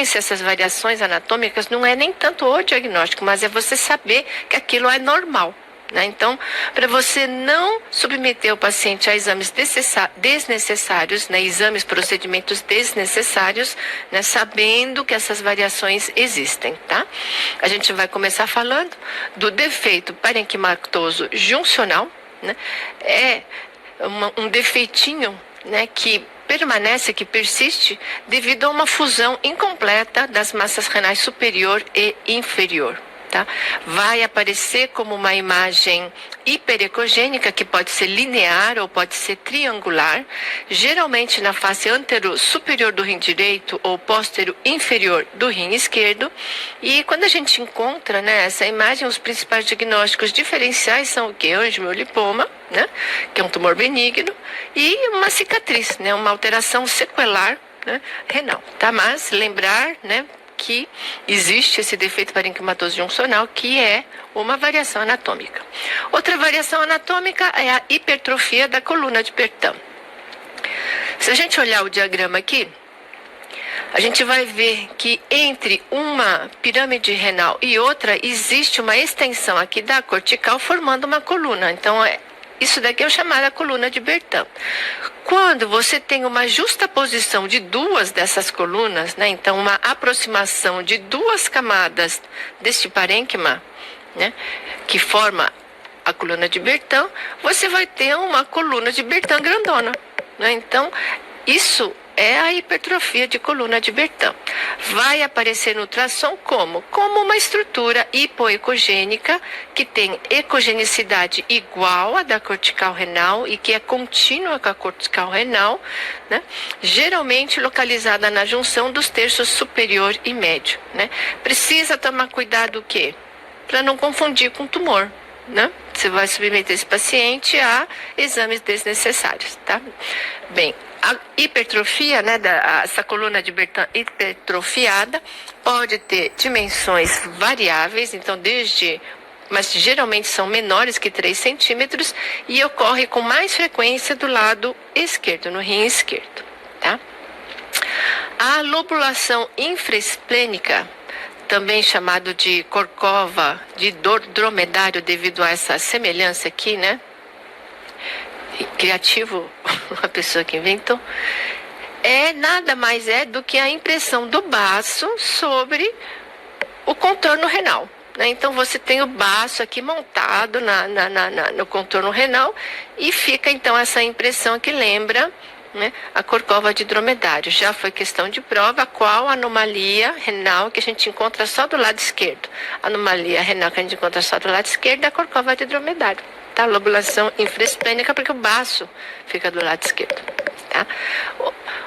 essas variações anatômicas não é nem tanto o diagnóstico, mas é você saber que aquilo é normal. Né? Então, para você não submeter o paciente a exames desnecessários, né? Exames, procedimentos desnecessários, né? Sabendo que essas variações existem, tá? A gente vai começar falando do defeito parenquimatoso juncional, né? É um defeitinho, né? Que permanece, que persiste, devido a uma fusão incompleta das massas renais superior e inferior. Tá? Vai aparecer como uma imagem hiperecogênica, que pode ser linear ou pode ser triangular, geralmente na face antero superior do rim direito ou póstero inferior do rim esquerdo. E quando a gente encontra, né, essa imagem, os principais diagnósticos diferenciais são o quê? Angiolipoma, né, que é um tumor benigno, e uma cicatriz, né, uma alteração sequelar, né, renal. Tá? Mas lembrar, né, que existe esse defeito parenquimatoso juncional, que é uma variação anatômica. Outra variação anatômica é a hipertrofia da coluna de Bertin. Se a gente olhar o diagrama aqui, a gente vai ver que entre uma pirâmide renal e outra existe uma extensão aqui da cortical formando uma coluna. Então, isso daqui é o chamado coluna de Bertin. Quando você tem uma justaposição de duas dessas colunas, né, então uma aproximação de duas camadas deste parênquima, né, que forma a coluna de Bertin, você vai ter uma coluna de Bertin grandona. Né? Então, isso é a hipertrofia de coluna de Bertin. Vai aparecer no ultrassom como uma estrutura hipoecogênica que tem ecogenicidade igual à da cortical renal e que é contínua com a cortical renal, né? Geralmente localizada na junção dos terços superior e médio. Né? Precisa tomar cuidado o quê? Para não confundir com tumor. Né? Você vai submeter esse paciente a exames desnecessários, tá? Bem, a hipertrofia, né, essa coluna de Bertin hipertrofiada pode ter dimensões variáveis, então mas geralmente são menores que 3 centímetros e ocorre com mais frequência do lado esquerdo, no rim esquerdo, tá? A lobulação infraesplênica, também chamado de corcova de dromedário, devido a essa semelhança aqui, né? Criativo, a pessoa que inventou, nada mais do que a impressão do baço sobre o contorno renal. Né? Então, você tem o baço aqui montado no contorno renal e fica, então, essa impressão que lembra, né, a corcova de dromedário. Já foi questão de prova qual anomalia renal que a gente encontra só do lado esquerdo. A anomalia renal que a gente encontra só do lado esquerdo é a corcova de dromedário. Tá? Lobulação infraesplênica, porque o baço fica do lado esquerdo. Tá?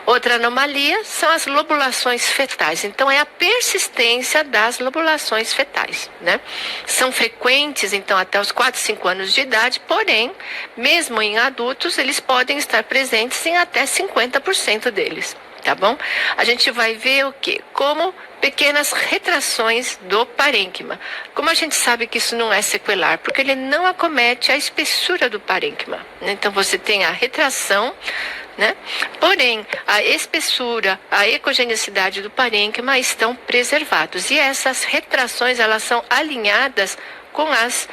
Outra anomalia são as lobulações fetais. Então, é a persistência das lobulações fetais. Né? São frequentes, então, até os 4, 5 anos de idade, porém, mesmo em adultos, eles podem estar presentes em até 50% deles. Tá bom? A gente vai ver o quê? Como pequenas retrações do parênquima. Como a gente sabe que isso não é sequelar? Porque ele não acomete a espessura do parênquima. Né? Então, você tem a retração, né? Porém, a espessura, a ecogenicidade do parênquima estão preservados. E essas retrações, elas são alinhadas com as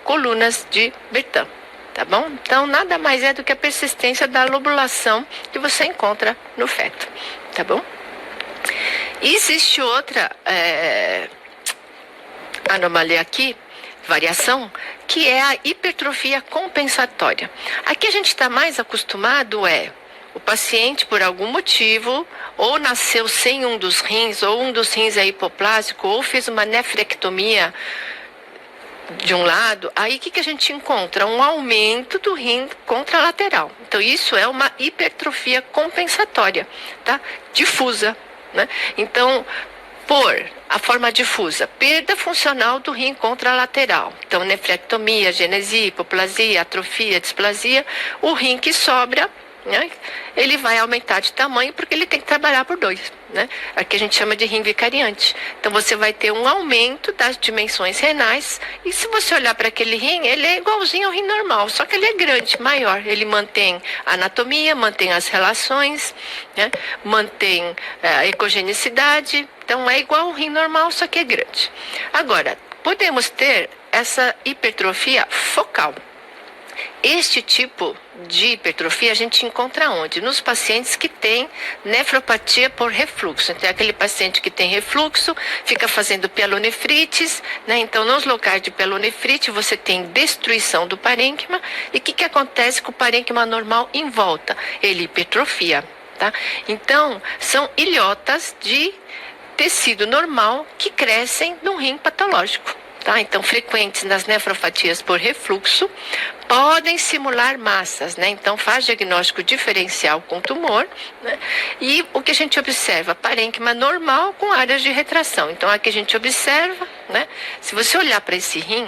colunas de Bertin. Tá bom? Então, nada mais é do que a persistência da lobulação que você encontra no feto. Tá bom? Existe outra anomalia aqui, variação, que é a hipertrofia compensatória. Aqui a gente está mais acostumado o paciente, por algum motivo, ou nasceu sem um dos rins, ou um dos rins é hipoplásico, ou fez uma nefrectomia de um lado, aí o que a gente encontra? Um aumento do rim contralateral. Então, isso é uma hipertrofia compensatória, tá? Difusa, né? Então, por a forma difusa, perda funcional do rim contralateral. Então, nefrectomia, genesia, hipoplasia, atrofia, displasia, o rim que sobra, né? Ele vai aumentar de tamanho porque ele tem que trabalhar por 2, né? Aqui a gente chama de rim vicariante. Então você vai ter um aumento das dimensões renais, e se você olhar para aquele rim, ele é igualzinho ao rim normal, só que ele é grande, maior. Ele mantém a anatomia, mantém as relações, né? Mantém a ecogenicidade. Então é igual ao rim normal, só que é grande. Agora, podemos ter essa hipertrofia focal. Este tipo de hipertrofia a gente encontra onde? Nos pacientes que têm nefropatia por refluxo. Então, é aquele paciente que tem refluxo, fica fazendo pielonefrites, né? Então, nos locais de pielonefrite, você tem destruição do parênquima. E o que acontece com o parênquima normal em volta? Ele hipertrofia, tá? Então, são ilhotas de tecido normal que crescem no rim patológico. Tá? Então, frequentes nas nefropatias por refluxo, podem simular massas, né? Então, faz diagnóstico diferencial com tumor, né? E o que a gente observa? Parênquima normal com áreas de retração. Então, aqui a gente observa, né? Se você olhar para esse rim,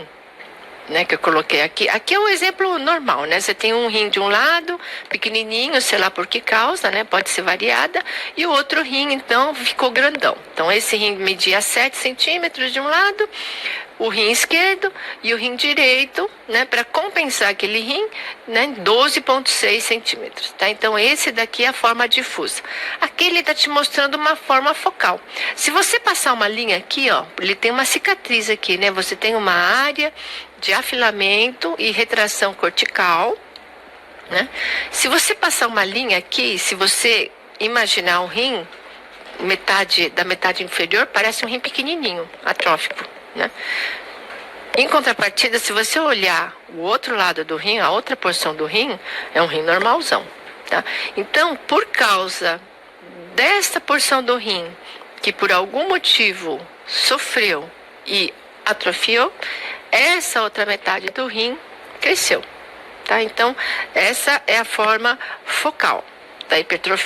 né, que eu coloquei aqui é um exemplo normal, né? Você tem um rim de um lado, pequenininho, sei lá por que causa, né? Pode ser variada, e o outro rim, então, ficou grandão. Então, esse rim media 7 centímetros de um lado, o rim esquerdo, e o rim direito, né, para compensar aquele rim, né, 12,6 centímetros, tá? Então, esse daqui é a forma difusa. Aqui ele está te mostrando uma forma focal. Se você passar uma linha aqui, ó, ele tem uma cicatriz aqui, né? Você tem uma área de afilamento e retração cortical, né? Se você passar uma linha aqui, se você imaginar um rim, da metade inferior, parece um rim pequenininho, atrófico, né? Em contrapartida, se você olhar o outro lado do rim, a outra porção do rim, é um rim normalzão, tá? Então, por causa desta porção do rim, que por algum motivo sofreu e atrofiou, essa outra metade do rim cresceu, tá? Então, essa é a forma focal da hipertrofia.